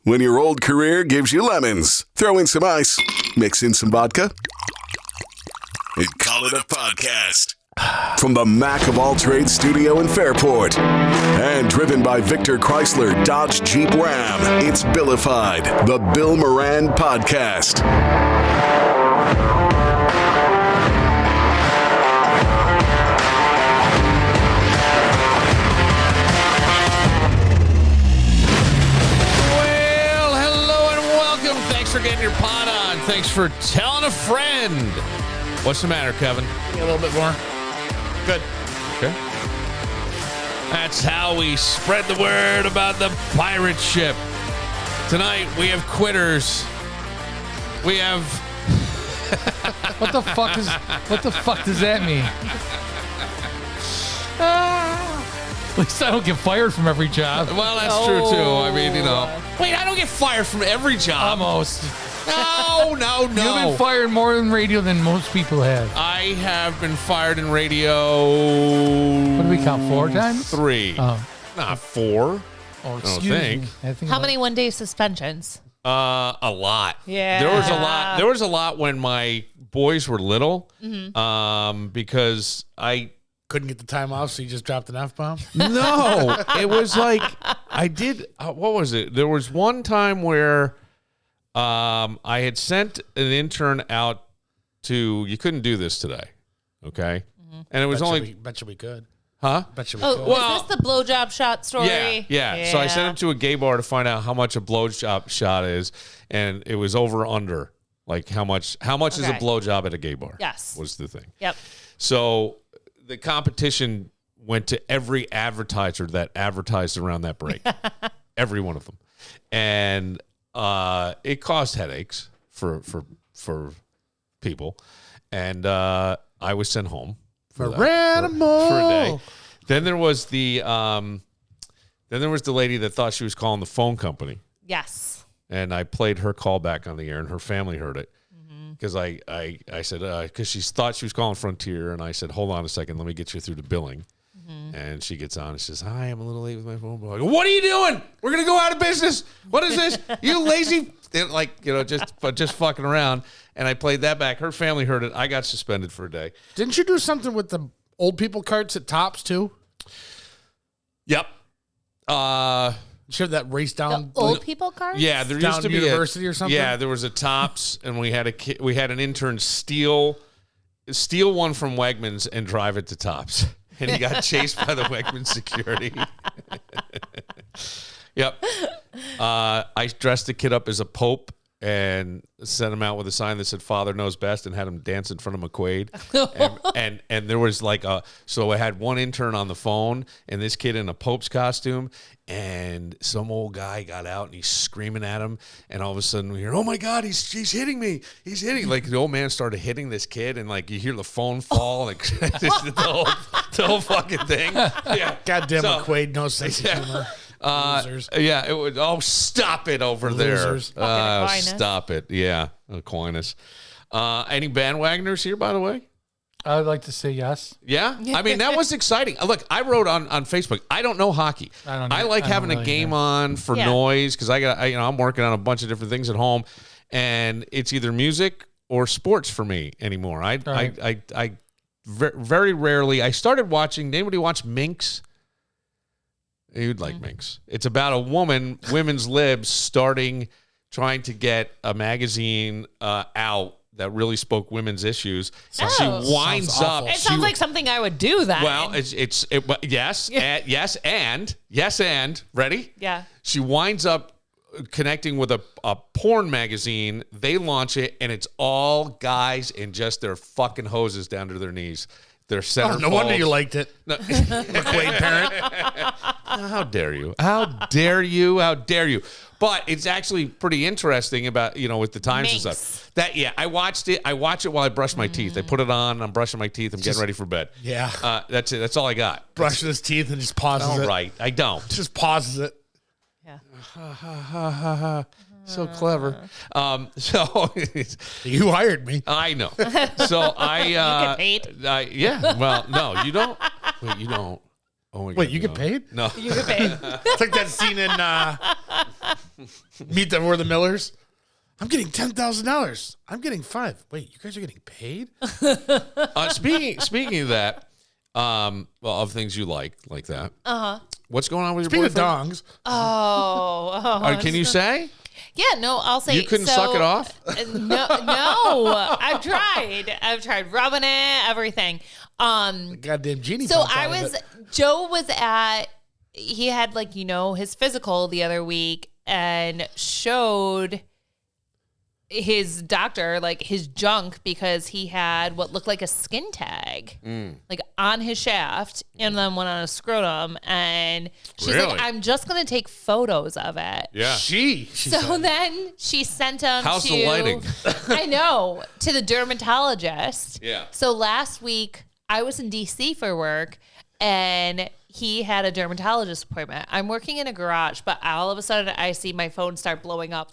When your old career gives you lemons, throw in some ice, mix in some vodka, and call it a podcast. From the Mac of All Trades studio in Fairport, and driven by Victor Chrysler Dodge Jeep Ram, it's Billified, the Bill Moran Podcast. For getting your pot on. Thanks for telling a friend. What's the matter, Kevin? A little bit more. Good. Okay. That's how we spread the word about the pirate ship. Tonight we have quitters. We have. What the fuck does that mean? At least I don't get fired from every job. Well, that's true too. I mean, you know. Wait, I don't get fired from every job. Almost. No. You've been fired more in radio than most people have. I have been fired in radio. What do we count? 4 times? 3. Oh. Not 4. Oh, excuse me. I think How many one-day suspensions? A lot. Yeah. There was a lot when my boys were little. Mm-hmm. Because I couldn't get the time off, so you just dropped an F-bomb? No. It was like I did. What was it? There was one time where I had sent an intern out to. You couldn't do this today, okay? Mm-hmm. And it was Bet you we could. Huh? Bet you we could. Well, is this the blowjob shot story? Yeah. So I sent him to a gay bar to find out how much a blowjob shot is, and it was over under. Like how much is a blowjob at a gay bar? Yes. Was the thing. Yep. So the competition went to every advertiser that advertised around that break. Every one of them. And it caused headaches for people. And I was sent home for a day. Then there was the lady that thought she was calling the phone company. Yes. And I played her call back on the air, and her family heard it. Because I said, because she thought she was calling Frontier, and I said, hold on a second, let me get you through to billing. Mm-hmm. And she gets on and says, hi, I'm a little late with my phone. I go, what are you doing? We're going to go out of business. What is this? You lazy, just fucking around. And I played that back. Her family heard it. I got suspended for a day. Didn't you do something with the old people carts at Tops, too? Yep. Sure, that race down the old people cards? Yeah, there used to be university or something. Yeah, there was a Tops, and we had an intern steal one from Wegmans and drive it to Tops, and he got chased by the Wegmans security. Yep. I dressed the kid up as a pope and sent him out with a sign that said "Father knows best" and had him dance in front of McQuaid. and there was so I had one intern on the phone and this kid in a pope's costume. And some old guy got out and he's screaming at him. And all of a sudden we hear, oh, my God, he's hitting me. He's hitting. Like the old man started hitting this kid. And like you hear the phone fall. Like the whole fucking thing. Yeah. Goddamn McQuade, no sense of humor. Losers. Yeah. It would. Oh, stop it over Losers. there. Stop it. Yeah. Aquinas. Any bandwagoners here, by the way? I would like to say yes. Yeah? I mean, that was exciting. Look, I wrote on Facebook, I don't know hockey. I like having a game on for noise because I'm working on a bunch of different things at home, and it's either music or sports for me anymore. I very rarely. I started watching. Anybody watch Minx? You'd like Minx. It's about a woman, women's libs, trying to get a magazine out that really spoke women's issues. And she winds up. It sounds like something I would do. That well, yes, and ready? Yeah. She winds up connecting with a porn magazine. They launch it, and it's all guys in just their fucking hoses down to their knees. Their center. No wonder you liked it. No. McQuaid parent. How dare you? How dare you? How dare you? But it's actually pretty interesting about, with the times and stuff. I watched it. I watch it while I brush my teeth. I put it on. I'm brushing my teeth. I'm getting ready for bed. Yeah. That's it. That's all I got. Brushing his teeth and just pauses it. All right. I don't. Just pauses it. Yeah. So clever. You hired me. I know. So I you get paid. Yeah. Well, no, you don't. Wait, you don't. Oh my God, Wait, you get paid? No. You get paid. It's like that scene in Meet Them or the Millers. I'm getting $10,000. I'm getting $5,000. Wait, you guys are getting paid? Speaking of that, well, of things you like that. What's going on with Speaking your of boyfriend? dongs. Can you say? Yeah, no, I'll say. You couldn't suck it off? No, I've tried rubbing it, everything. Goddamn genie. So popped out of it. Joe was he had his physical the other week and showed his doctor his junk because he had what looked like a skin tag on his shaft and then went on a scrotum, and she's like, I'm just gonna take photos of it. Yeah. Then she sent him How's to the lighting? I know, to the dermatologist. Yeah. So last week I was in DC for work and he had a dermatologist appointment. I'm working in a garage, but all of a sudden I see my phone start blowing up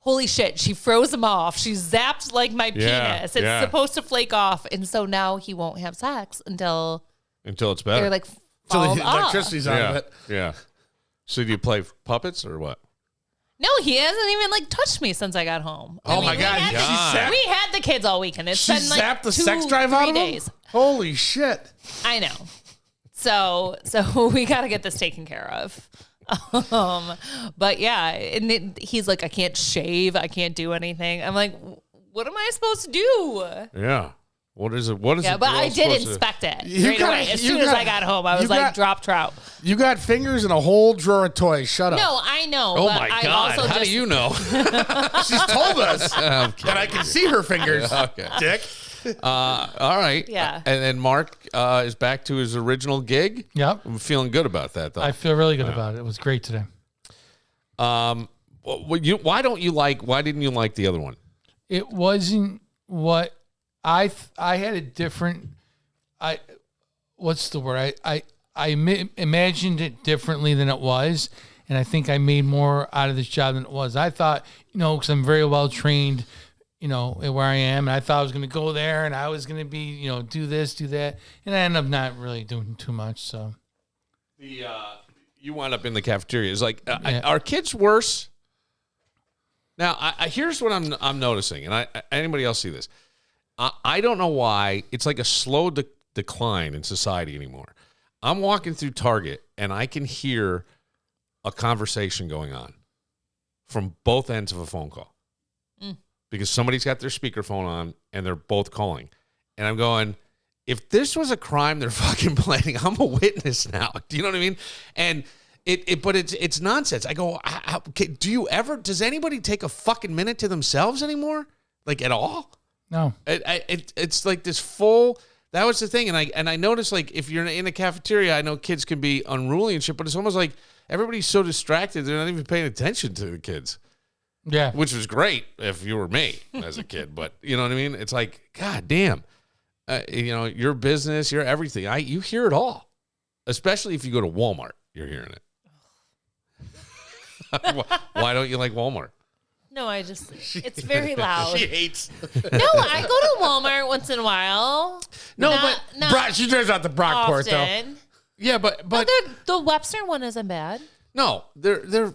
holy shit, she froze him off. She zapped my penis. It's supposed to flake off. And so now he won't have sex until it's better. they're So the falls off. electricity's out of it. Yeah. So do you play puppets or what? No, he hasn't even touched me since I got home. Oh my God. We had the kids all weekend. It's She been zapped the 2, sex drive out 3 of him? days. Holy shit. I know. So we got to get this taken care of. But yeah, and he's like, I can't shave. I can't do anything. I'm like, what am I supposed to do? Yeah. What is it? What is it? Yeah, but I did inspect it right away. As soon as I got home, I was like, drop trout. You got fingers in a whole drawer of toys. Shut up. No, I know. Oh but my I God. also How do you know? She's told us that I can see her fingers. Okay. Dick. All right. Yeah. And then Mark is back to his original gig. Yep. I'm feeling good about that, though. I feel really good about it. It was great today. Why didn't you like the other one? It wasn't what I had a different. What's the word? I imagined it differently than it was, and I think I made more out of this job than it was. I thought, because I'm very well trained, where I am, and I thought I was going to go there and I was going to be, do this, do that, and I ended up not really doing too much. So You wound up in the cafeteria. It's are kids worse? Now, here's what I'm noticing, and anybody else see this? I don't know why it's like a slow decline in society anymore. I'm walking through Target, and I can hear a conversation going on from both ends of a phone call because somebody's got their speakerphone on, and they're both calling. And I'm going, if this was a crime they're fucking planning, I'm a witness now. Do you know what I mean? And but it's nonsense. I go, does anybody take a fucking minute to themselves anymore? At all? no, It's like this full. That was the thing, and I noticed if you're in a cafeteria, I know kids can be unruly and shit, but it's almost like everybody's so distracted they're not even paying attention to the kids. yeah, Which was great if you were me as a kid, but you know what I mean. It's like, God damn, your business, your everything. You hear it all, especially if you go to Walmart. You're hearing it. Why don't you like Walmart? No, it's very loud. She hates. No, I go to Walmart once in a while. Not she drives out the Brockport though. often. Yeah, but The Webster one isn't bad. no, they're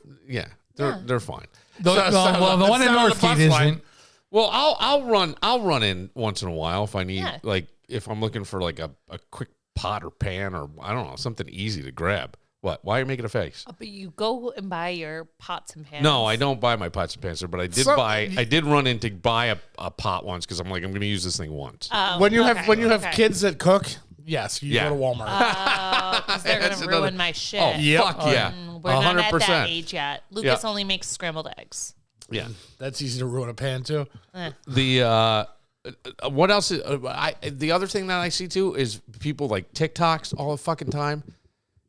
fine. the one in Northgate isn't. Well, I'll run in once in a while if I need if I'm looking for a quick pot or pan or I don't know, something easy to grab. What? Why are you making a face? But you go and buy your pots and pans. No, I don't buy my pots and pans, but I did run in to buy a pot once because I'm going to use this thing once. When you have kids that cook, yes, you go to Walmart. Because they're going to ruin my shit. Oh, fuck yeah. We're not at 100%. that age yet. Lucas only makes scrambled eggs. Yeah. That's easy to ruin a pan too. The what else? The other thing that I see too is people TikToks all the fucking time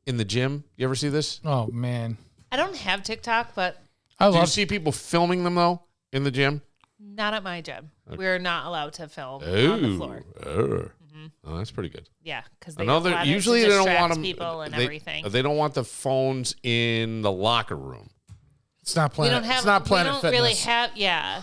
in the gym. You ever see this? Oh man, I don't have TikTok, but Do you see people filming them though in the gym? not at my gym. We're not allowed to film on the floor. Oh, that's pretty good. Yeah, because Usually they don't want them. people and everything. They don't want the phones in the locker room. It's not Planet. It's not Planet we don't Fitness. really have. Yeah,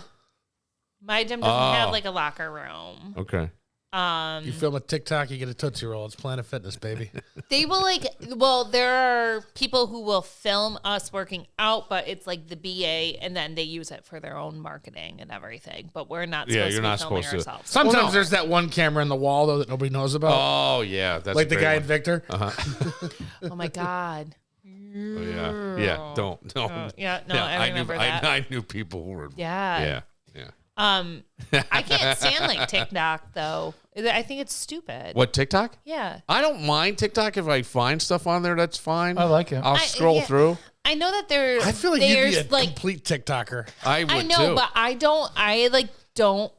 my gym doesn't have a locker room. Okay. You film a TikTok, you get a Tootsie Roll. It's Planet Fitness, baby. They will there are people who will film us working out, but it's like the BA, and then they use it for their own marketing and everything. But we're not supposed to be filming ourselves. Sometimes there's that one camera in the wall, though, that nobody knows about. Oh, yeah. That's like the guy in Victor. Oh, my God. Oh, yeah. Yeah. Don't. I remember that. I knew people who were. Yeah. I can't stand like TikTok though. I think it's stupid. What, TikTok? Yeah. I don't mind TikTok if I find stuff on there. That's fine. I like it. I'll scroll through. I know that there's. I feel like you'd be a complete TikToker. I would know, too. but I don't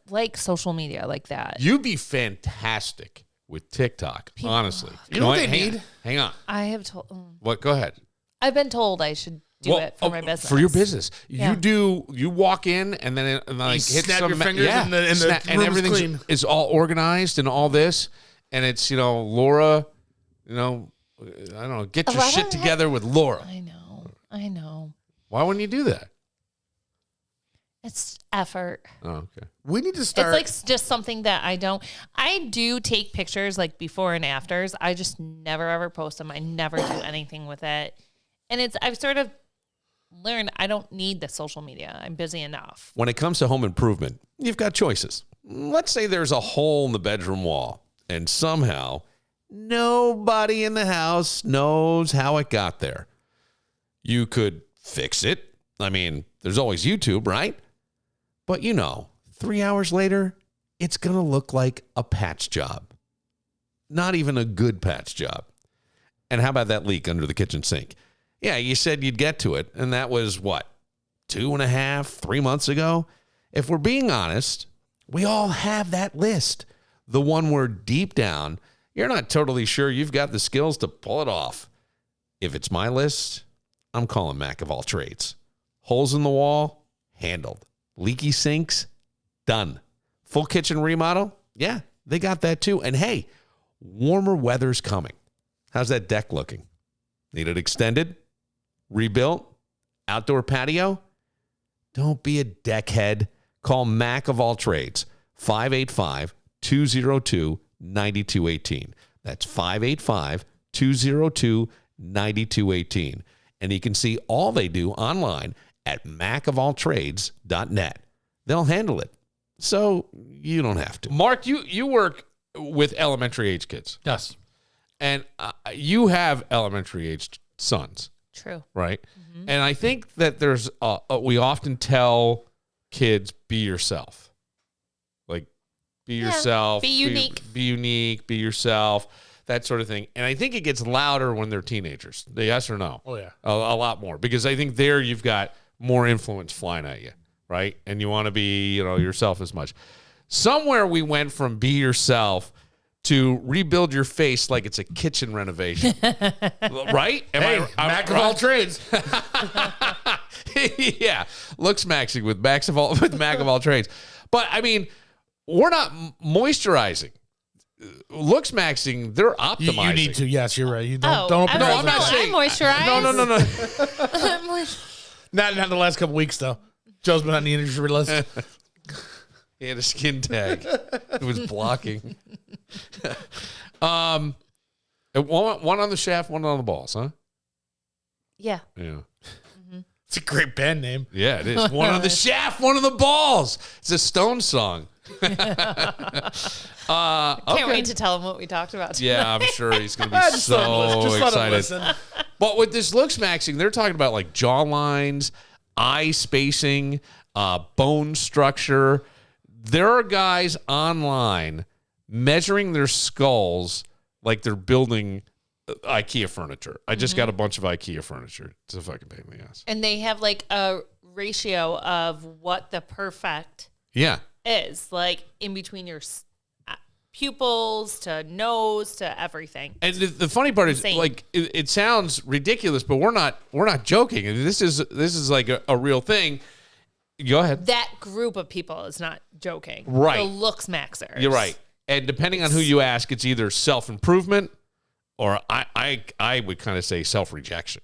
like social media like that. You'd be fantastic with TikTok, honestly. You know what they need? Hang on. I have told. What? Go ahead. I've been told I should do it for my business. For your business. Yeah. You walk in and then hit snap some your fingers and the and room's everything's clean. is all organized and all this. And it's, Laura, I don't know, get your shit together with Laura. I know. Why wouldn't you do that? It's effort. Oh, okay. We need to start. It's like just something that I do take pictures like before and afters. I just never ever post them. I never do anything with it. And I've sort of learned I don't need the social media. I'm busy enough. When it comes to home improvement, you've got choices. Let's say there's a hole in the bedroom wall, and somehow nobody in the house knows how it got there. You could fix it. I mean, there's always YouTube, right? But 3 hours later, it's going to look like a patch job. Not even a good patch job. And how about that leak under the kitchen sink? Yeah, you said you'd get to it, and that was, 2.5, 3 months ago? If we're being honest, we all have that list. The one where deep down, you're not totally sure you've got the skills to pull it off. If it's my list, I'm calling Mac of all trades. Holes in the wall, handled. Leaky sinks, done. Full kitchen remodel? Yeah, they got that too. And hey, warmer weather's coming. How's that deck looking? Need it extended? Rebuilt? Outdoor patio? Don't be a deckhead. Call Mac of all trades, 585-202-9218. That's 585-202-9218. And you can see all they do online at macofalltrades.net. They'll handle it, so you don't have to. Mark, you work with elementary age kids. Yes. And you have elementary aged sons. True. Right? Mm-hmm. And I think that there's, we often tell kids, be yourself. Like, be yourself. Be unique. Be unique, be yourself, that sort of thing. And I think it gets louder when they're teenagers. Yes or no? Oh, yeah. A lot more. Because I think there you've got more influence flying at you, right? And you want to be, yourself as much. Somewhere we went from be yourself to rebuild your face like it's a kitchen renovation. Right? Mac of all trades. Yeah. Looksmaxxing with Mac of all trades. But I mean, we're not moisturizing. Looksmaxxing, they're optimizing. You need to. Yes, you're right. You don't open No, your I'm not eyes. saying. I moisturize. No. Not the last couple weeks though. Joe's been on the industry list. He had a skin tag. It was blocking. One on the shaft, one on the balls, huh? Yeah. Yeah. Mm-hmm. It's a great band name. Yeah, it is. One on the shaft, one on the balls. It's a Stone song. Can't wait to tell him what we talked about tonight. Yeah, I'm sure he's going to be so excited. But with this Looksmaxxing, they're talking about like jaw lines, eye spacing, bone structure. There are guys online measuring their skulls like they're building IKEA furniture. I just got a bunch of IKEA furniture. It's a fucking pain in the ass. And they have like a ratio of what the perfect is, like in between your pupils to nose to everything. And the funny part is, like, it sounds ridiculous, but we're not joking. This is like a real thing. Go ahead. That group of people is not joking. Right. The Looksmaxxers. You're right. And depending on who you ask, it's either self-improvement or I would kind of say self-rejection.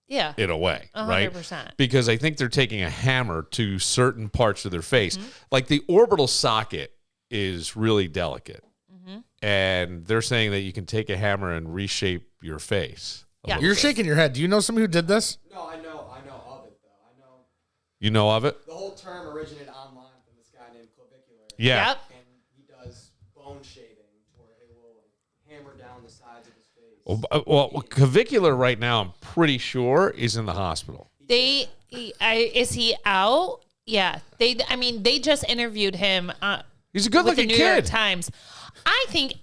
Yeah. In a way, 100%. Right? Because I think they're taking a hammer to certain parts of their face. Mm-hmm. Like the orbital socket is really delicate. and they're saying that you can take a hammer and reshape your face. Yeah. You're shaking your head. Do you know somebody who did this? No, I know of it though. I know You know of it? the whole term originated online from this guy named Clavicular. Yeah. Yep. And he does bone shaving where he will hammer down the sides of his face. Well, Clavicular right now, I'm pretty sure, is in the hospital. Is he out? Yeah. They just interviewed him. He's a with the good-looking New York kid. Times. I think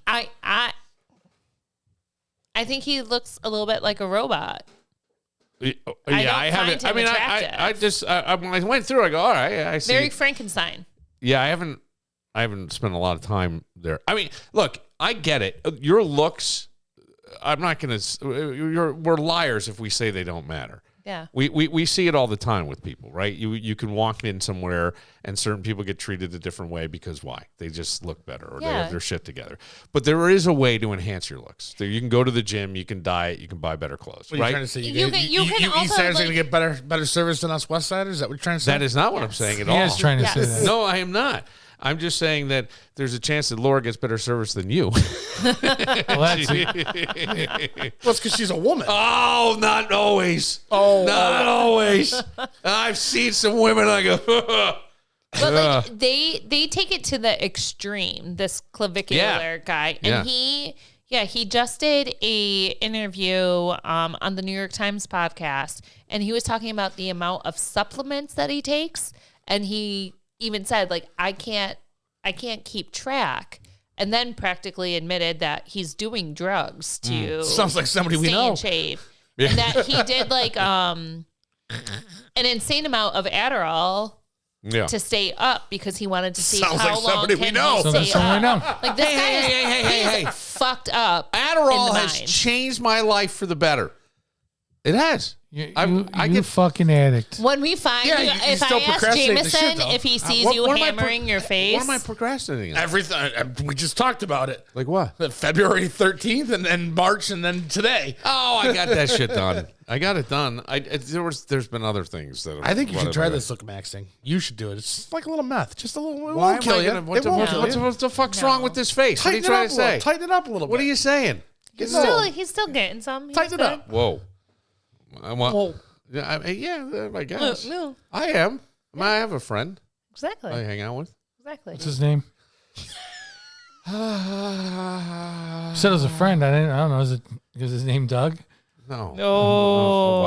I think he looks a little bit like a robot. Yeah, I haven't. find him attractive. When I went through, I go, all right, I see. Very Frankenstein. Yeah, I haven't spent a lot of time there. I mean, look, I get it. Your looks, I'm not going to, we're liars if we say they don't matter. Yeah. We see it all the time with people, right? You can walk in somewhere and certain people get treated a different way because why? They just look better or they have their shit together. But there is a way to enhance your looks. You can go to the gym, you can diet, you can buy better clothes, What are right? you trying to say? You can also, East Siders are like- going to get better service than us West Siders? Is that what you're trying to say? That is not what I'm saying at all. He is trying to say Yes. that. No, I am not. I'm just saying that there's a chance that Laura gets better service than you. Well, that's it. Well, it's because she's a woman. Oh, not always. Oh. Not always. I've seen some women. I go, But like they take it to the extreme. This clavicular guy, and he just did a interview on the New York Times podcast, and he was talking about the amount of supplements that he takes, and he even said like I can't keep track, and then practically admitted that he's doing drugs to Sounds like somebody we stay know. in shape, and that he did like an insane amount of Adderall yeah. to stay up because he wanted to see Sounds how like long somebody we can know. he So that's stay someone up. I know. Like this guy Hey. is fucked up. Adderall in the has mind. changed my life for the better. It has. You I get fucking addict. When we find Yeah, you, you if still I ask procrastinate the shit, Jameson though. if he sees What- you what am I hammering your face, What am I procrastinating on? Everything. We just talked about it. Like what? February 13th and then March and then today. Oh, I got that shit done. I got it done. There's been other things that I think you should whatever. try this looksmaxxing. You should do it. It's like a little meth. Just a little. It Why won't am kill I you. gonna? What It won't kill you. What the fuck's wrong with this face? What are you Tighten it trying up to a little. say? Tighten it up a little bit. What are you saying? he's No. still getting some. He's Tighten it good. up. Whoa. Whoa. Yeah, I guess. No, I am. I have a friend exactly. I hang out with. Exactly. What's his name? Said it was a friend. I don't know. Is it because his name Doug? No. No.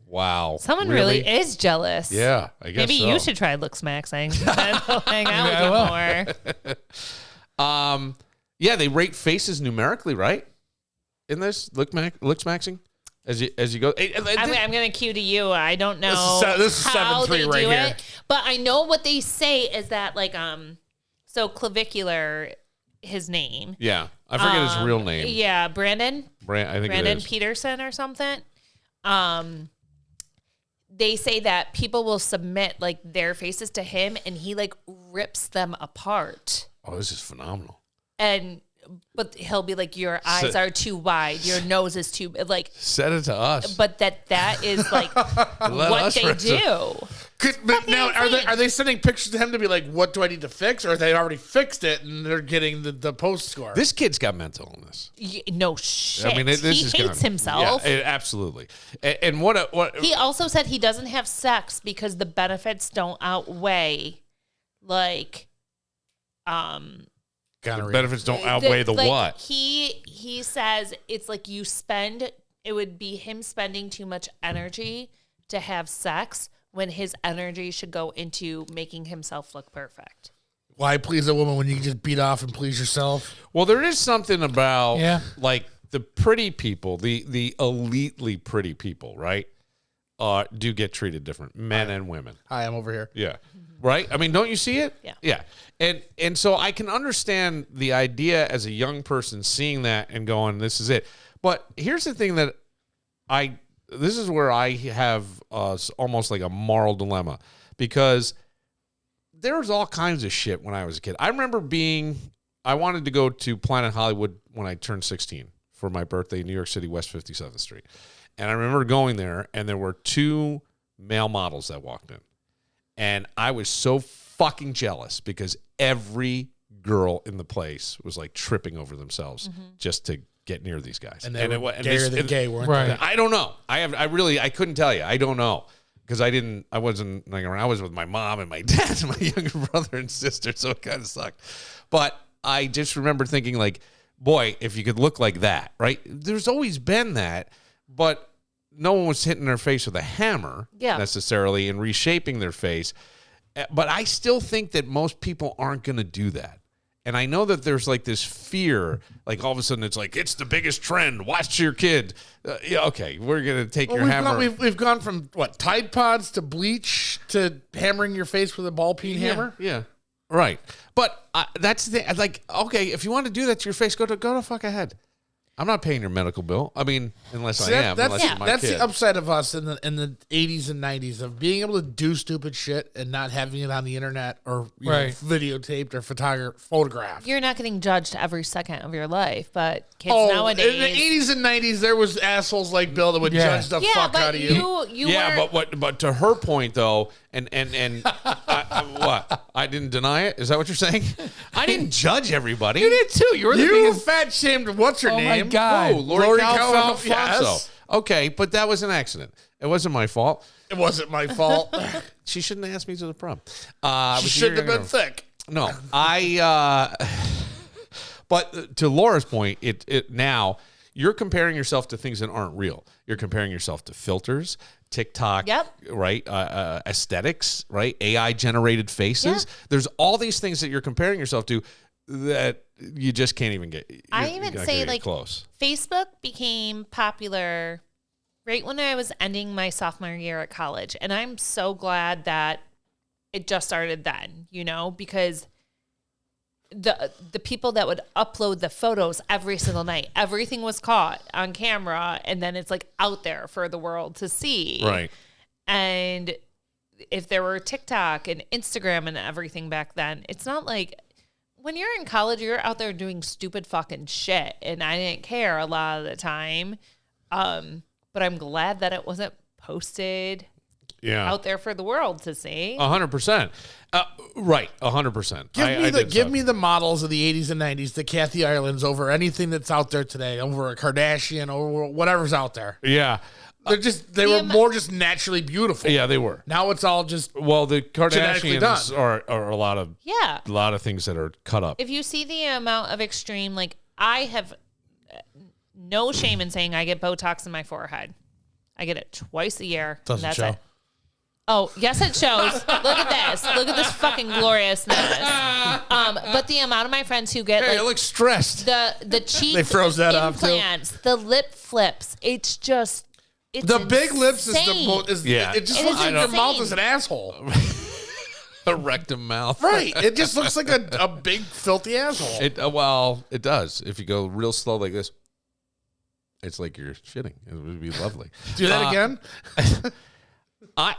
Wow. Someone really is jealous. Yeah, I guess Maybe so. you should try looksmaxxing. And he'll hang out with you more. Yeah, they rate faces numerically, right? In this looksmaxxing, as you go. I'm going to cue to you. I don't know This is how 7-3 they right do here. it, but I know what they say is that like so clavicular, his name. Yeah, I forget his real name. Yeah, Brandon I think it Brandon is. Peterson or something. They say that people will submit like their faces to him, and he like rips them apart. Oh, this is phenomenal. But he'll be like, your eyes are too wide, your nose is too like. Send it to us. But that is like Let what us they rest it. do. But now, are they sending pictures to him to be like, what do I need to fix? Or are they already fixed it and they're getting the post score? This kid's got mental illness. No shit. I mean, this he is hates himself. Yeah, absolutely. And what? He also said he doesn't have sex because the benefits don't outweigh, like, Gonorrhea. benefits don't outweigh the like, what? He says it's like it would be him spending too much energy to have sex when his energy should go into making himself look perfect. Why please a woman when you can just beat off and please yourself? Well, there is something about Yeah. the pretty people, the elitely pretty people, right? Do get treated different, men and women. Hi, I'm over here. Yeah. Right? I mean, don't you see it? Yeah. Yeah. And so I can understand the idea as a young person seeing that and going, this is it. But here's the thing that this is where I have almost like a moral dilemma, because there was all kinds of shit when I was a kid. I remember I wanted to go to Planet Hollywood when I turned 16 for my birthday in New York City, West 57th Street. And I remember going there, and there were 2 male models that walked in. And I was so fucking jealous because every girl in the place was like tripping over themselves just to get near these guys. And they were gayer than gay, weren't they? I don't know. I couldn't tell you. I don't know. Because I wasn't like around. I was with my mom and my dad and my younger brother and sister, so it kind of sucked. But I just remember thinking, like, boy, if you could look like that, right? There's always been that, but no one was hitting their face with a hammer necessarily and reshaping their face. But I still think that most people aren't going to do that. And I know that there's like this fear, like all of a sudden it's like, it's the biggest trend. Watch your kid. Okay, we're going to take your hammer. We've gone from, Tide Pods to bleach to hammering your face with a ball peen hammer? Yeah, right. But that's the like, okay, if you want to do that to your face, go to fuck ahead. I'm not paying your medical bill. I mean, unless I am. That's the upside of us in the 80s and 90s of being able to do stupid shit and not having it on the internet or videotaped or photographed. You're not getting judged every second of your life, but kids nowadays. In the 80s and 90s, there was assholes like Bill that would judge the fuck out of you. But to her point though, and what? I didn't deny it. Is that what you're saying? I didn't judge everybody. You did too. You fat shamed. What's her name? My God. Oh, Lori Alfonso. Yes. Okay, but that was an accident. It wasn't my fault. It wasn't my fault. She shouldn't have asked me to the prom. She shouldn't have been thick. No, but to Laura's point, it now you're comparing yourself to things that aren't real. You're comparing yourself to filters, TikTok, right? Aesthetics, right? AI generated faces. Yeah. There's all these things that you're comparing yourself to that you just can't even get. I even say like close. Facebook became popular right when I was ending my sophomore year at college. And I'm so glad that it just started then, because the people that would upload the photos every single night, everything was caught on camera, and then it's like out there for the world to see. Right. And if there were TikTok and Instagram and everything back then, it's not like when you're in college, you're out there doing stupid fucking shit. And I didn't care a lot of the time. But I'm glad that it wasn't posted out there for the world to see. 100%. Right, 100%. Give me the models of the 80s and 90s, the Kathy Irelands over anything that's out there today, over a Kardashian, over whatever's out there. Yeah. They were more just naturally beautiful. Yeah, they were. Now it's all just the Kardashians are a lot of things that are cut up. If you see the amount of extreme, like I have no shame in saying I get Botox in my forehead. I get it twice a year. Doesn't show. It. Oh, yes, it shows. Look at this. Look at this fucking gloriousness. But the amount of my friends who get it looks stressed. The cheek they froze that implants, the lip flips. It's just the big lips is the most. It just looks like your mouth is an asshole. A rectum mouth. Right. It just looks like a big filthy asshole. It does. If you go real slow like this, it's like you're shitting. It would be lovely. Do that again.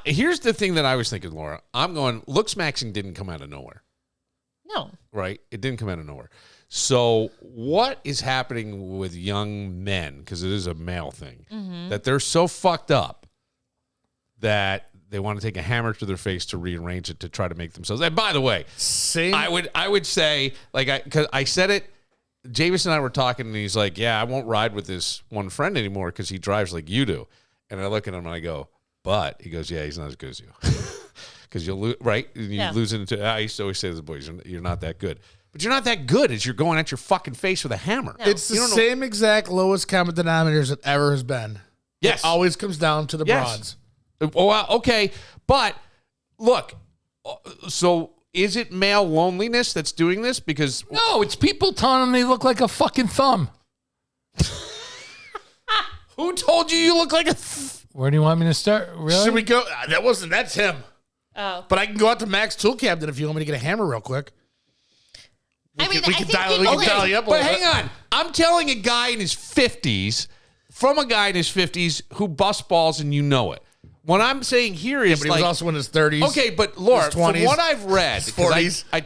Here's the thing that I was thinking, Laura. I'm going, looksmaxxing didn't come out of nowhere. No. Right? It didn't come out of nowhere. So what is happening with young men, because it is a male thing, that they're so fucked up that they want to take a hammer to their face to rearrange it to try to make themselves. And by the way, I would say, because I said it, Javis and I were talking, and he's like, yeah, I won't ride with this one friend anymore because he drives like you do. And I look at him and I go, but he goes, yeah, he's not as good as you. Because you'll lose, right? You lose it into, I used to always say to the boys, you're not that good. But you're not that good as you're going at your fucking face with a hammer. No. It's the same exact lowest common denominators it ever has been. Yes. It always comes down to the broads. Well, okay. But look, so is it male loneliness that's doing this? Because no, it's people telling them they look like a fucking thumb. Who told you look like a Where do you want me to start? Really? Should we go? That's him. Oh. But I can go out to Mac's Tool Cabinet if you want me to get a hammer real quick. We can dial you up a little bit. But hang on. I'm telling a guy in his 50s, from a guy in his 50s who busts balls and you know it. What I'm saying here is but he was also in his 30s. Okay, but Laura, from 20s, what I've read, 40s. I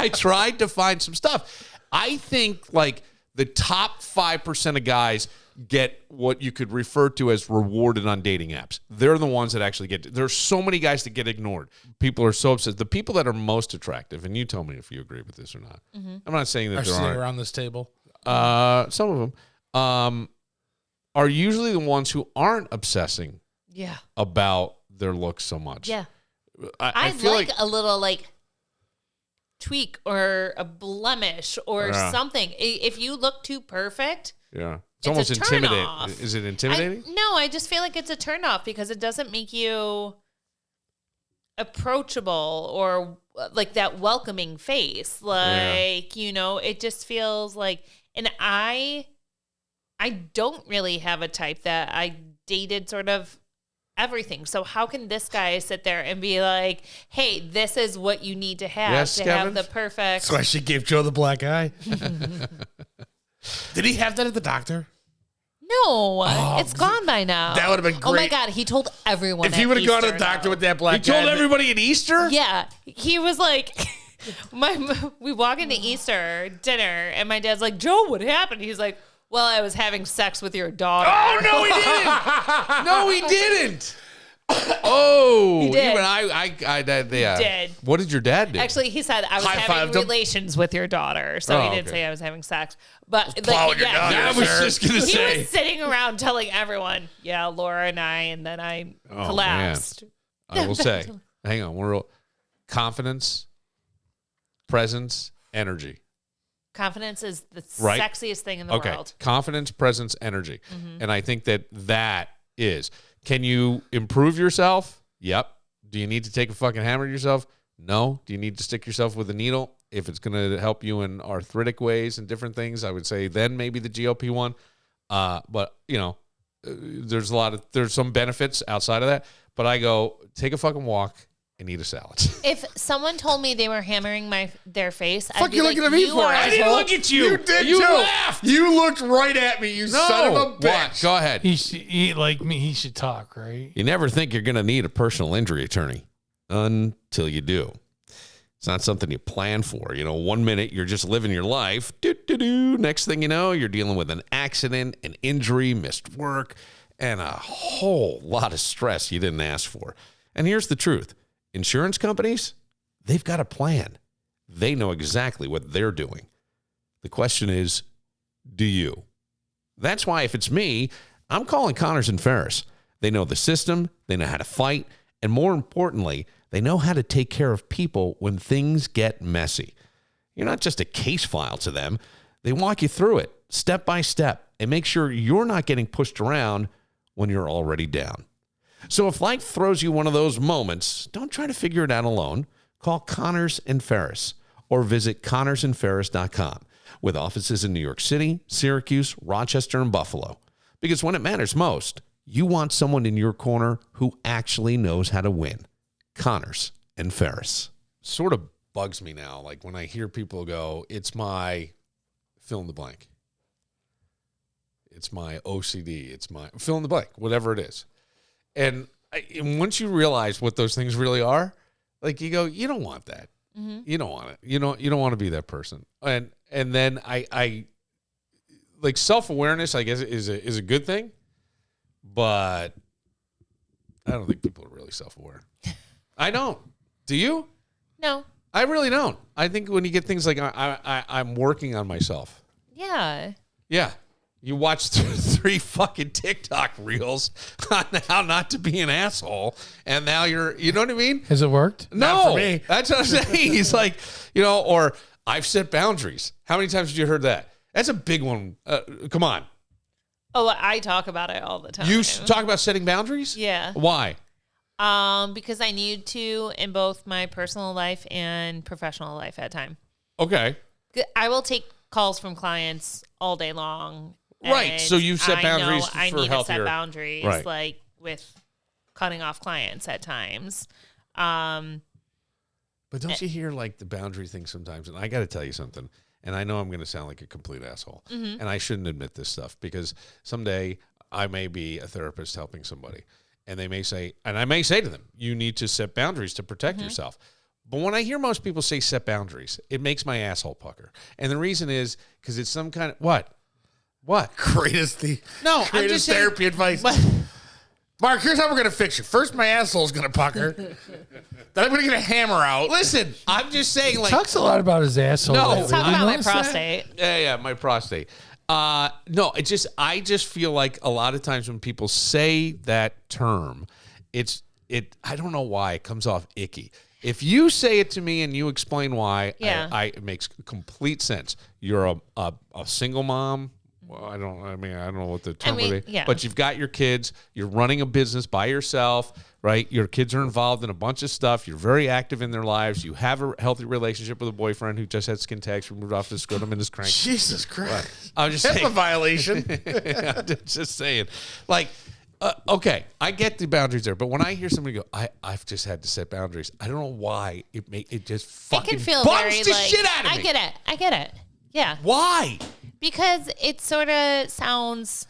tried to find some stuff. I think like the top 5% of guys get what you could refer to as rewarded on dating apps. They're the ones that actually get. There's so many guys that get ignored. People are so upset. The people that are most attractive, and you tell me if you agree with this or not. Mm-hmm. I'm not saying that are there sitting aren't around this table. Some of them are usually the ones who aren't obsessing about their looks so much. Yeah. I feel like a little like tweak or a blemish or something. If you look too perfect, it's almost intimidating. Is it intimidating? No, I just feel like it's a turnoff because it doesn't make you approachable or like that welcoming face. Like, it just feels like, and I don't really have a type that I dated sort of everything. So how can this guy sit there and be like, hey, this is what you need to have have the perfect. That's why she gave Joe the black eye. Did he have that at the doctor? No, it's gone by now. That would have been great. Oh my God, he told everyone. If he would have gone to the doctor with that black eye. He told everybody at Easter? Yeah. He was like, we walk into Easter dinner and my dad's like, Joe, what happened? He's like, well, I was having sex with your daughter. Oh, no, he didn't. No, he didn't. Oh, he did. Even I did. What did your dad do? Actually, he said I was having relations with your daughter, so he didn't say I was having sex. But like, I was just gonna say he was sitting around telling everyone, "Yeah, Laura and then I collapsed." Man. I will say, hang on, we're confidence, presence, energy. Confidence is the sexiest thing in the world. Confidence, presence, energy, and I think that is. Can you improve yourself? Yep. Do you need to take a fucking hammer to yourself? No. Do you need to stick yourself with a needle? If it's going to help you in arthritic ways and different things, I would say then maybe the GLP one. But there's some benefits outside of that. But I go take a fucking walk and eat a salad. If someone told me they were hammering their face, I'd be like, looking at me for? I didn't look at you. You did you too. Laughed. You looked right at me. You son of a bitch. What? Go ahead. He should, like me. He should talk, right? You never think you're going to need a personal injury attorney until you do. It's not something you plan for. 1 minute you're just living your life. Next thing you know, you're dealing with an accident, an injury, missed work, and a whole lot of stress you didn't ask for. And here's the truth. Insurance companies, they've got a plan. They know exactly what they're doing. The question is, do you? That's why if it's me, I'm calling Connors and Ferris. They know the system, they know how to fight, and more importantly, they know how to take care of people when things get messy. You're not just a case file to them. They walk you through it step by step and make sure you're not getting pushed around when you're already down. So if life throws you one of those moments, don't try to figure it out alone. Call Connors and Ferris or visit connorsandferris.com with offices in New York City, Syracuse, Rochester, and Buffalo. Because when it matters most, you want someone in your corner who actually knows how to win. Connors and Ferris. Sort of bugs me now, like when I hear people go, it's my fill in the blank. It's my OCD. It's my fill in the blank, whatever it is. And once you realize what those things really are, like you go, you don't want that. Mm-hmm. You don't want it. You don't want to be that person. And then I like self-awareness, I guess, is a good thing, but I don't think people are really self-aware. I don't. Do you? No. I really don't. I think when you get things like I'm working on myself. Yeah. Yeah. You watch 3 fucking TikTok reels on how not to be an asshole, and now you know what I mean? Has it worked? No, not for me. That's what I'm saying. He's like, or I've set boundaries. How many times have you heard that? That's a big one. Come on. Oh, I talk about it all the time. You talk about setting boundaries? Yeah. Why? Because I need to in both my personal life and professional life at time. Okay. I will take calls from clients all day long. Right. So you've set boundaries for I need healthier. to set boundaries, right. like with cutting off clients at times. But don't you hear like the boundary thing sometimes? And I got to tell you something. And I know I'm going to sound like a complete asshole. Mm-hmm. And I shouldn't admit this stuff because someday I may be a therapist helping somebody. And they may say, and I may say to them, you need to set boundaries to protect yourself. But when I hear most people say set boundaries, it makes my asshole pucker. And the reason is because it's some kind of, what? What? Greatest just saying, therapy advice. Mark, here's how we're gonna fix you. First, my asshole's gonna pucker. Then I'm gonna get a hammer out. Listen, I'm just saying, like, Talks a lot about his asshole. No. lately. Let's talk You about my notice that? prostate. Yeah, my prostate. No, I just feel like a lot of times when people say that term, I don't know why it comes off icky. If you say it to me and you explain why, it makes complete sense. You're a single mom. Well, I don't know what the term would be. Yeah. But you've got your kids. You're running a business by yourself, right? Your kids are involved in a bunch of stuff. You're very active in their lives. You have a healthy relationship with a boyfriend who just had skin tags, removed off the scrotum, and is cranky. Jesus Christ! I'm just HIPAA saying. violation. I'm just saying. Like, okay, I get the boundaries there, but when I hear somebody go, I've just had to set boundaries. I don't know why it just fucking feel bums very the like, shit out of me. I get it. Yeah. Why? Because it sort of sounds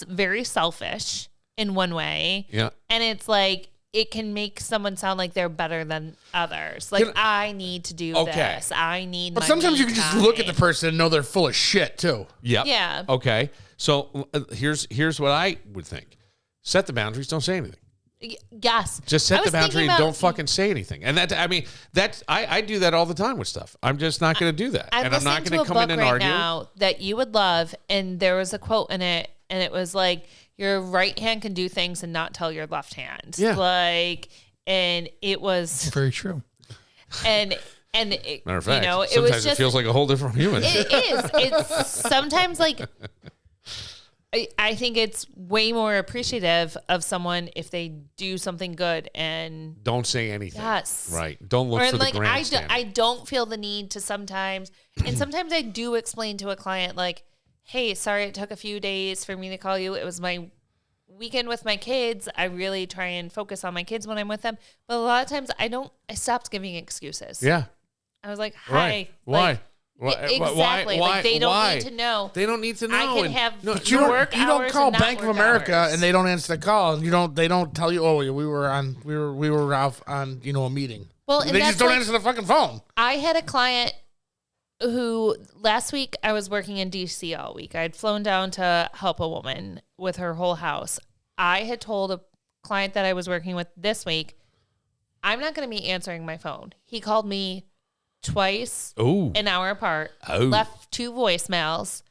very selfish in one way. Yeah. And it's like it can make someone sound like they're better than others. Like, I need to do this. I need But my sometimes me you can just time. look at the person and know they're full of shit too. Yep. Yeah. Okay. So here's what I would think. Set the boundaries. Don't say anything. Yes. Just I set the was boundary thinking and about- don't fucking say anything. And I do that all the time with stuff. I'm just not going to do that. I'm And I'm not listening going to to a come in book and right argue. now that you would love, and there was a quote in it, and it was like, your right hand can do things and not tell your left hand. Yeah. Like, and it was, Very true. and it, Matter of fact, you know, it sometimes was just, it feels like a whole different human. it is. It's sometimes like, I think it's way more appreciative of someone if they do something good and Don't say anything. yes. Right. Don't look Or for the like grandstand. I don't feel the need to sometimes, and sometimes I do explain to a client like, hey, sorry it took a few days for me to call you. It was my weekend with my kids. I really try and focus on my kids when I'm with them. But a lot of times I stopped giving excuses. Yeah. I was like, hi. Right. Why? Like, exactly. Like they don't need to know. They don't need to know. I can And- have no, You don't, work you don't hours call and not Bank of work America hours. and they don't answer the call. And they don't tell you, we were out on a meeting. Well, and they that's just don't like- answer the fucking phone. I had a client who last week I was working in DC all week. I had flown down to help a woman with her whole house. I had told a client that I was working with this week, I'm not going to be answering my phone. He called me twice, Ooh. an hour apart, Oh. left 2 voicemails.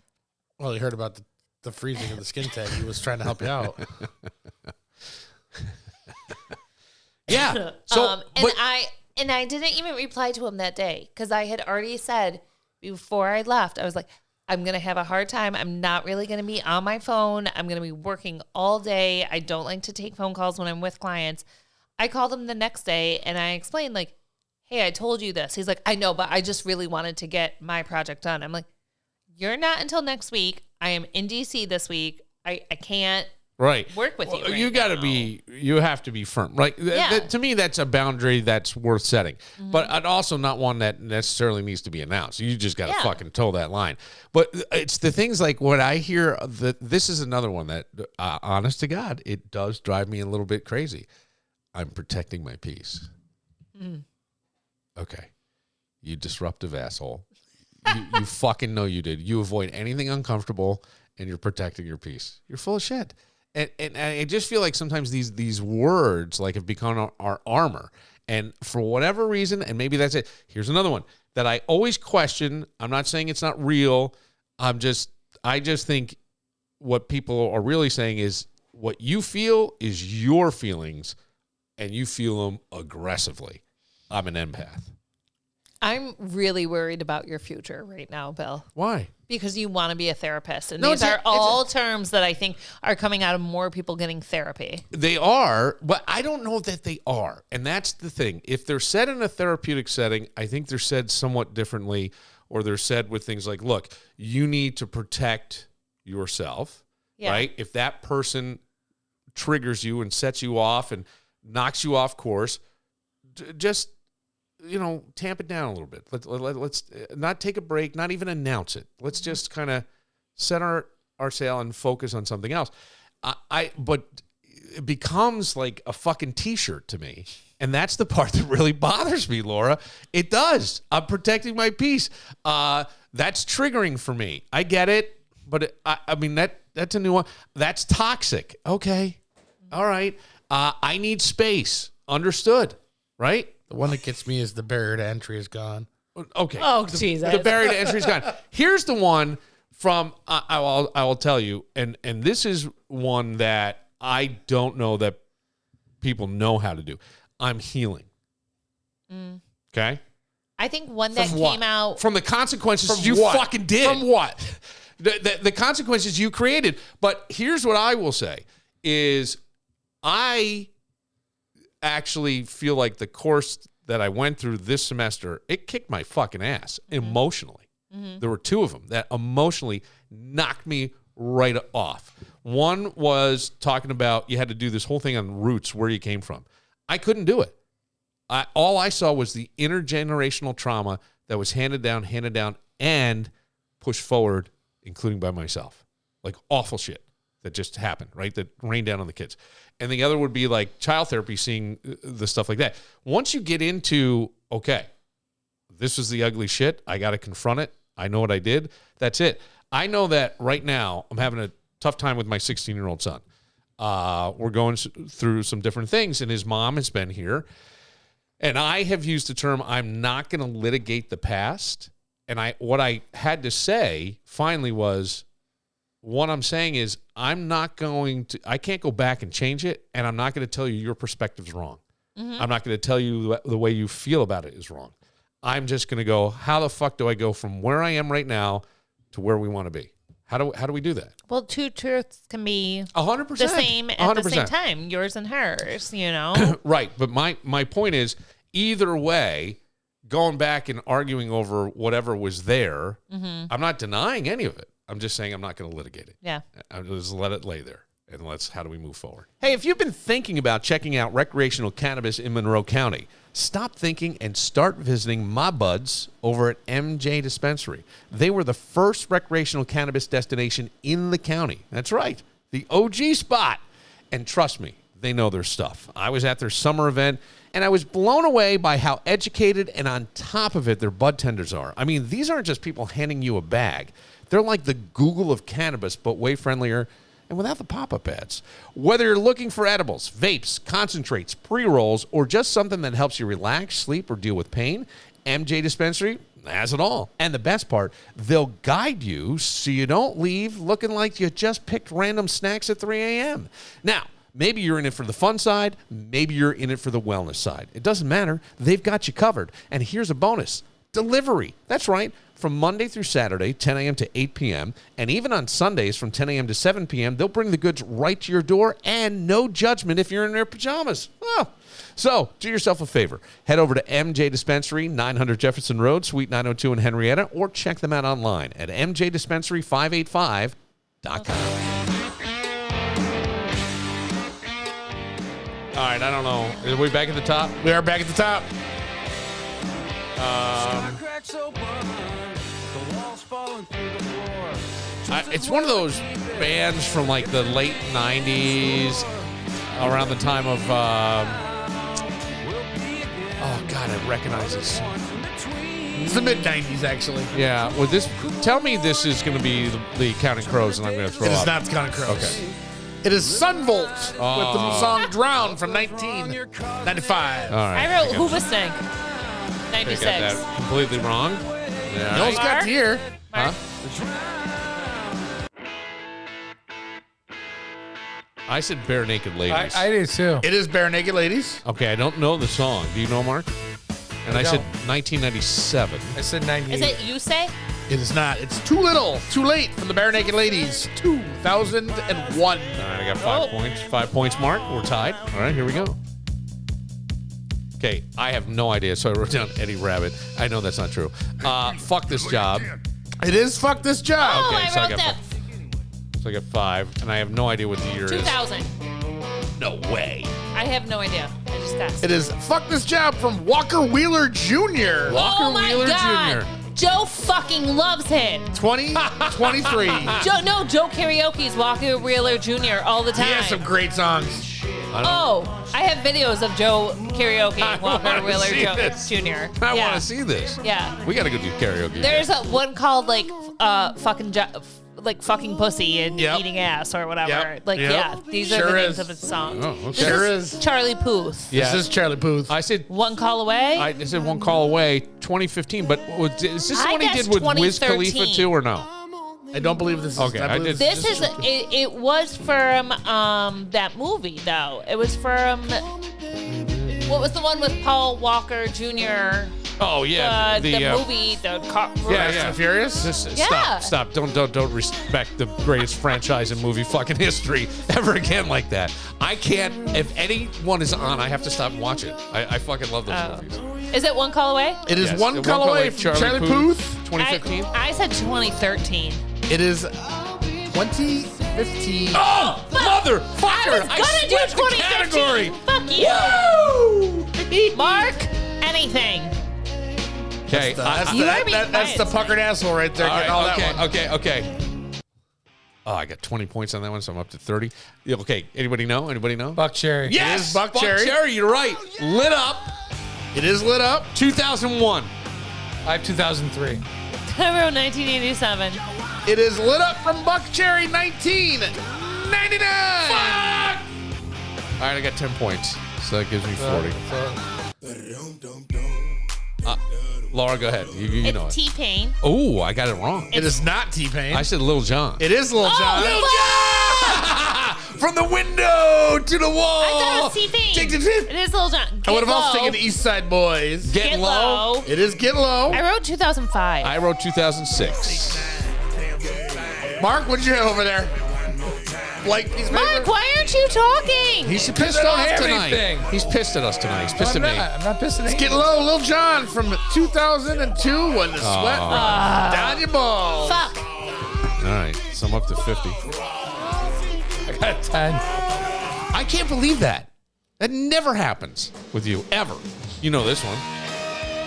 Well, you heard about the freezing of the skin tag. He was trying to help you out. Yeah. So, And I didn't even reply to him that day because I had already said before I left, I was like, I'm going to have a hard time. I'm not really going to be on my phone. I'm going to be working all day. I don't like to take phone calls when I'm with clients. I called him the next day and I explained like, hey, I told you this. He's like, I know, but I just really wanted to get my project done. I'm like, you're not until next week. I am in DC this week. I can't right. work with you. You right got to now. you have to be firm. Right. Yeah. To me, that's a boundary that's worth setting, Mm-hmm. but I'd also not one that necessarily needs to be announced. You just got to Yeah. fucking toe that line. But it's the things like what I hear this is another one that, honest to God, it does drive me a little bit crazy. I'm protecting my peace. Okay. You disruptive asshole. You fucking know you did. You avoid anything uncomfortable and you're protecting your peace. You're full of shit. And I just feel like sometimes these words like have become our armor. And for whatever reason, and maybe that's it. Here's another one that I always question. I'm not saying it's not real. I just think what people are really saying is what you feel is your feelings and you feel them aggressively. I'm an empath. I'm really worried about your future right now, Bill, Why? because you want to be a therapist. And No, these it's a- are all terms that I think are coming out of more people getting therapy. They are, but I don't know that they are. And that's the thing. If they're said in a therapeutic setting, I think they're said somewhat differently, or they're said with things like, look, you need to protect yourself, Yeah. right? If that person triggers you and sets you off and knocks you off course, just, tamp it down a little bit. Let's not take a break, not even announce it. Let's just kind of set our sail and focus on something else. But it becomes like a fucking t-shirt to me And that's the part that really bothers me, Laura. It does. I'm protecting my peace. That's triggering for me. I get it, but I mean, that's a new one. That's toxic. Okay. All right. I need space. Understood. Right? The one that gets me is the barrier to entry is gone. Okay. Oh, Jesus. The barrier to entry is gone. Here's the one from, I will tell you, and this is one that I don't know that people know how to do. I'm healing. Okay? I think one that came out. From the consequences From you what? fucking did. From what? The consequences you created. But here's what I will say is I actually feel like the course that I went through this semester, it kicked my fucking ass emotionally. There were two of them that emotionally knocked me right off. One was talking about you had to do this whole thing on roots, where you came from. I couldn't do it. All I saw was the intergenerational trauma that was handed down, and pushed forward, including by myself. Like awful shit that just happened, right? That rained down on the kids. And the other would be like child therapy, seeing the stuff like that. Once you get into, okay, this is the ugly shit. I got to confront it. I know what I did. That's it. I know that right now I'm having a tough time with my 16-year-old son. We're going through some different things, and his mom has been here. And I have used the term, I'm not going to litigate the past. And what I had to say finally was, what I'm saying is I can't go back and change it, and I'm not going to tell you your perspective's wrong. I'm not going to tell you the way you feel about it is wrong. I'm just going to go, how the fuck do I go from where I am right now to where we want to be? How do we do that? Well, two truths can be 100%. the same at 100%. the same time, yours and hers, you know? Right. But my point is, either way, going back and arguing over whatever was there, I'm not denying any of it. I'm just saying I'm not going to litigate it. Yeah. I'll just let it lay there. And how do we move forward? Hey, if you've been thinking about checking out recreational cannabis in Monroe County, stop thinking and start visiting my buds over at MJ Dispensary. They were the first recreational cannabis destination in the county. That's right, the OG spot. And trust me, they know their stuff. I was at their summer event, and I was blown away by how educated and on top of it their bud tenders are. I mean, these aren't just people handing you a bag. They're like the Google of cannabis, but way friendlier and without the pop-up ads. Whether you're looking for edibles, vapes, concentrates, pre-rolls, or just something that helps you relax, sleep, or deal with pain, MJ Dispensary has it all. And the best part, they'll guide you so you don't leave looking like you just picked random snacks at 3 a.m. Now, maybe you're in it for the fun side. Maybe you're in it for the wellness side. It doesn't matter. They've got you covered. And here's a bonus. Delivery. That's right. From Monday through Saturday, 10 a.m. to 8 p.m., and even on Sundays from 10 a.m. to 7 p.m., they'll bring the goods right to your door, and no judgment if you're in their pajamas. Oh. So, do yourself a favor. Head over to MJ Dispensary, 900 Jefferson Road, Suite 902 in Henrietta, or check them out online at mjdispensary585.com. All right, I don't know. Are we back at the top? We are back at the top. It's one of those bands from like the late 90s, around the time of, oh God, I recognize this song. It's the mid-90s, actually. Yeah, well, tell me this is going to be the Counting Crows, and I'm going to throw up. It is not the Counting Crows. Okay. It is Sunvolt with the song Drown from 1995. All right. I wrote Hoobastank, 96. I got that completely wrong. Yeah. You almost got to hear. Huh? I said Bare Naked Ladies. I did too. It is Bare Naked Ladies. Okay, I don't know the song. Do you know, Mark? And I said 1997. I said 98. Is it You Say? It is not. It's Too Little, Too Late from the Bare Naked Ladies, 2001. All right, I got 5 points. 5 points, Mark. We're tied. All right, here we go. Okay, I have no idea, so I wrote down Eddie Rabbit. I know that's not true. Fuck This Job. It is Fuck This Job. Oh, Okay, I so I wrote got that. So I got 5, and I have no idea what the year 2000. is. No way. I have no idea. I just guessed. It is Fuck This Job from Walker Wheeler Jr. Walker oh my Wheeler God. Jr. Joe fucking loves him. 2023. Joe Karaoke's Walker Wheeler Jr. all the time. He has some great songs. I have videos of Joe karaoke, Walker wanna Wheeler see Joe this. Jr. I want to see this. Yeah. We got to go do karaoke. There's one called fucking pussy and eating ass or whatever. These are the names of his songs. Oh, okay. Sure is. Charlie Puth. Yeah. This is Charlie Puth. I said One Call Away. I said One Call Away, 2015. But is this the I one he did guessed with Wiz 2013. Khalifa too, or no? I don't believe this is. Okay, I did- This is it was from that movie though. It was from what was the one with Paul Walker Jr. Oh yeah, the movie, the car. Yeah, Fast and Furious. Yeah. Stop! Don't respect the greatest franchise in movie fucking history ever again like that. I can't. If anyone is on, I have to stop and watch it. I fucking love those movies. Is it One Call Away? It is Yes, One Call Away from Charlie Puth. 2015. I said 2013. It is 2015. Oh, motherfucker! I was gonna do swept the 2015. category. Fuck you. Mark anything. Okay, That's You are being that's the biased. puckered asshole right there. Getting all that one. Okay. Oh, I got 20 points on that one, so I'm up to 30. Yeah, okay, anybody know? Buck Cherry. Yes, It is Buck Cherry. You're right. Lit Up, It is lit up. 2001. I have 2003. I wrote 1987. It is lit up from Buck Cherry 1999. All right, I got 10 points, so that gives me 40. Laura, go ahead. You know It's it. T-Pain. Oh, I got it wrong. It is not T-Pain. I said Lil Jon. It is Lil Jon. From the window to the wall. I thought it was T-Pain. Take the tip. It is Lil Jon. I would have Get also Low. taken the East Side Boys. Get low. It is Get Low. I wrote 2005. I wrote 2006. Mark, what'd you have over there? Blank piece of Mark, paper? why aren't you talking? He's I pissed don't off have tonight. anything. He's pissed at us tonight. He's pissed I'm at me. not. I'm not pissing at Get Low, Lil Jon from 2002 when the sweat runs down your balls. Fuck. All right, so I'm up to 50. I got 10. I can't believe that. That never happens with you, ever. You know this one.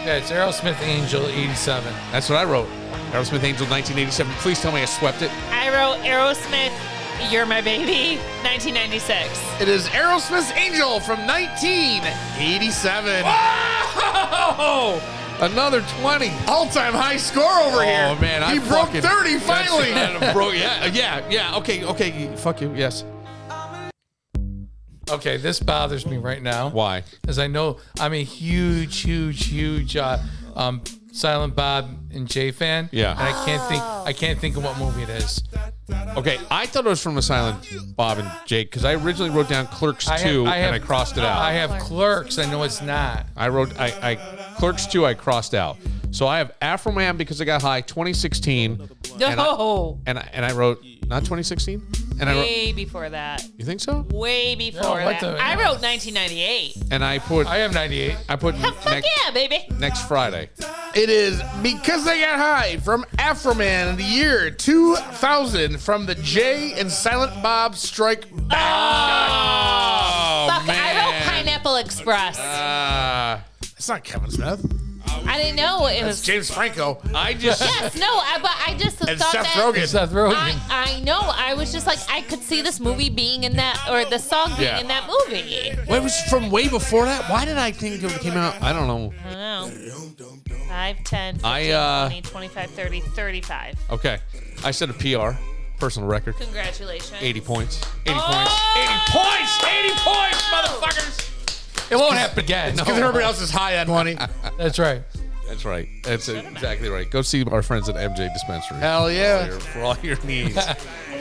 Yeah, it's Aerosmith Angel 87. That's what I wrote. Aerosmith Angel 1987. Please tell me I swept it. I wrote Aerosmith, You're My Baby, 1996. It is Aerosmith's Angel from 1987. Oh! Another 20. All-time high score over here. Oh, man. He broke 30 finally. Yeah. Okay. Fuck you. Yes. Okay, this bothers me right now. Why? Because I know I'm a huge Silent Bob and Jay fan. Yeah. And I can't think of what movie it is. Okay, I thought it was from a Silent Bob and Jake because I originally wrote down Clerks 2 and I crossed it out. I have Clerks. I know it's not. I wrote Clerks 2 I crossed out. So I have Afro Man because I got high 2016. No. And I wrote not 2016. And I wrote, Way before that. you think so? Way before what that. the- I wrote 1998. And I I have 98. put Fuck yeah, baby. next Friday. It is Because I Got High from Afroman in the year 2000 from the Jay and Silent Bob Strike Back. Oh Fuck, I wrote Pineapple Express. It's not Kevin Smith. I didn't know it It's was. James Franco. I just Yes, no, but I just And thought Seth that. Rogen. Seth Rogen. I know. I was just like, I could see this movie being in that, or the song being Yeah. in that movie. Well, it was from way before that. Why did I think it came out? I don't know. I don't know. 5, 10, 15, 20, 25, 30, 35. Okay, I said a PR, personal record. Congratulations. 80 points. 80 Oh! points. 80 points. 80 points, motherfuckers. It won't happen again. Because everybody else is high on money. That's right. That's right. That's exactly right. Go see our friends at MJ Dispensary. Hell yeah. For all your needs.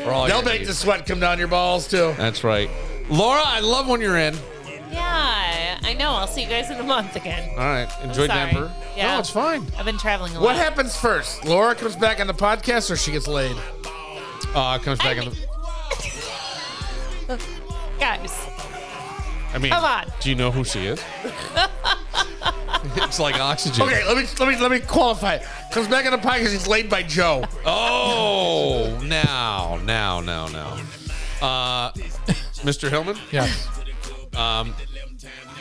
For all They'll your make the needs. sweat come down your balls, too. That's right. Laura, I love when you're in. Yeah, I know. I'll see you guys in a month again. All right. Enjoy sorry. Denver. Yeah. No, it's fine. I've been traveling a lot. What happens first? Laura comes back on the podcast or she gets laid? It comes back on the... Guys, I mean, come on. do you know who she is? It's like oxygen. Okay, let me qualify it. Comes back on the podcast, he's laid by Joe. Oh, now. Mr. Hillman? Yes.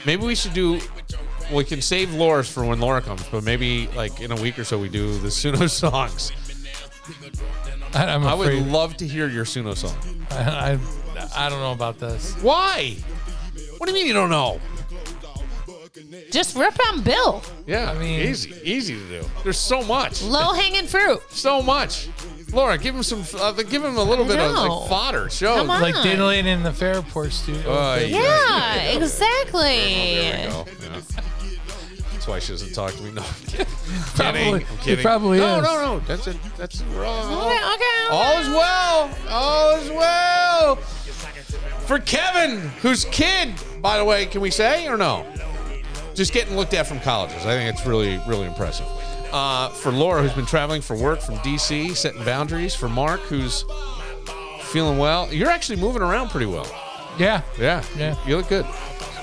Maybe we should do... We can save Laura's for when Laura comes, but maybe like in a week or so we do the Suno songs. I'm I afraid. would love to hear your Suno song. I don't know about this. Why? What do you mean you don't know? Just rip on Bill. Yeah, I mean, easy to do. There's so much. Low hanging fruit. So much. Laura, give him some. Give him a little bit of like fodder. Show. Come on. Like diddling in the Fairport studio. Yeah, exactly. There we go. Yeah. That's why she doesn't talk to me. No, Probably, I'm kidding. It probably is. No. That's it. That's wrong. Okay. All is well. All is well. For Kevin, whose kid, by the way, can we say or no? Just getting looked at from colleges. I think it's really, really impressive. For Laura, who's been traveling for work from D.C., setting boundaries. For Mark, who's feeling well. You're actually moving around pretty well. Yeah. You look good.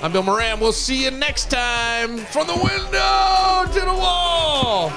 I'm Bill Moran. We'll see you next time. From the window to the wall.